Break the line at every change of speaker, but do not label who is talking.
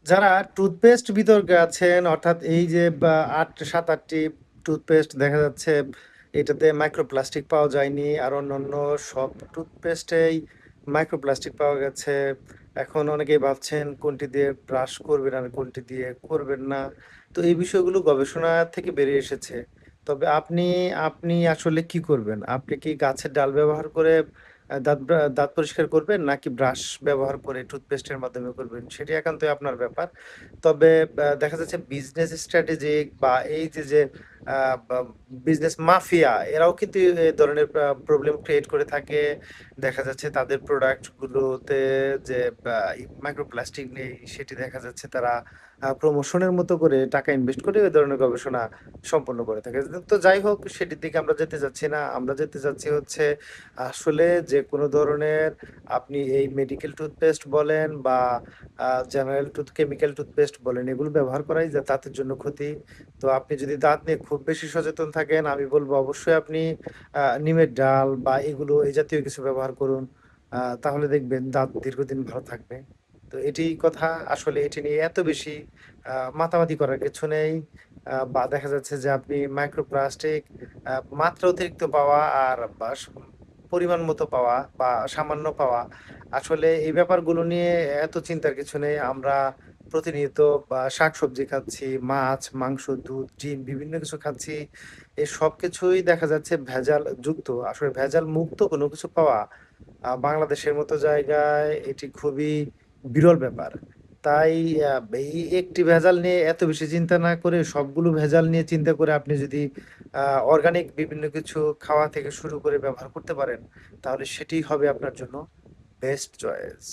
যারা টুথপেস্ট বিতর্কে আছেন, অর্থাৎ এই যে ৭-৮টি টুথপেস্ট দেখা যাচ্ছে এটাতে মাইক্রোপ্লাস্টিক পাওয়া যায়নি। আর অন্যান্য সব টুথপেস্টেই মাইক্রোপ্লাস্টিক পাওয়া গেছে। এখন অনেকেই ভাবছেন কোনটি দিয়ে ব্রাশ করবেন আর কোনটি দিয়ে করবেন না। তো এই বিষয়গুলো গবেষণা থেকে বেরিয়ে এসেছে। তবে আপনি আপনি আসলে কি করবেন? আপনি কি গাছের ডাল ব্যবহার করে দাঁত পরিষ্কার করবেন নাকি ব্রাশ ব্যবহার করে টুথপেস্টের মাধ্যমে করবেন? সেটি একান্তই আপনার ব্যাপার। তবে দেখা যাচ্ছে বিজনেস স্ট্র্যাটেজিক বা এই যে আ বা বিজনেস মাফিয়া এরাও কিন্তু এই ধরনের প্রবলেম ক্রিয়েট করে থাকে। দেখা যাচ্ছে তাদের প্রোডাক্ট গুলোতে যে মাইক্রোপ্লাস্টিক নেই সেটি দেখা যাচ্ছে তারা প্রমোশনের মতো করে টাকা ইনভেস্ট করে ওই ধরনের গবেষণা সম্পন্ন করে থাকে। তো যাই হোক সেটির দিকে আমরা যেতে চাচ্ছি না। আমরা যেতে চাচ্ছি হচ্ছে আসলে যেকোনো ধরনের আপনি এই মেডিকেল টুথপেস্ট বলেন বা জেনারেল কেমিক্যাল টুথপেস্ট বলেন এগুলো ব্যবহার করাই যা দাঁতের জন্য ক্ষতি। তো আপনি যদি দাঁত নিয়ে খুব বেশি সচেতন থাকেন আমি বলব অবশ্যই আপনি নিমের ডাল বা এগুলো এই জাতীয় কিছু ব্যবহার করুন। তাহলে দেখবেন দাঁত দীর্ঘদিন ভালো থাকবে। তো এটি কথা আসলে এটি নিয়ে এত বেশি মাতামাতি করার কিছু নেই। বা দেখা যাচ্ছে যে আপনি মাইক্রোপ্লাস্টিক মাত্রা অতিরিক্ত পাওয়া আর পরিমাণ মতো পাওয়া বা সামান্য পাওয়া। আসলে এই ব্যাপারগুলো নিয়ে এত চিন্তার কিছু নেই। আমরা প্রতিনিয়ত শাকসবজি খাচ্ছি, মাছ, মাংস, দুধ, ডিম বিভিন্ন কিছু খাচ্ছি। এই সবকিছুই দেখা যাচ্ছে ভেজাল যুক্ত। আসলে ভেজাল মুক্ত কোনো কিছু পাওয়া বাংলাদেশের মতো জায়গায় এটি খুবই বিরল ব্যাপার। তাই এই একটি ভেজাল নিয়ে এত বেশি চিন্তা না করে সবগুলো ভেজাল নিয়ে চিন্তা করে আপনি যদি অর্গানিক বিভিন্ন কিছু খাওয়া থেকে শুরু করে ব্যবহার করতে পারেন, তাহলে সেটিই হবে আপনার জন্য বেস্ট চয়েস।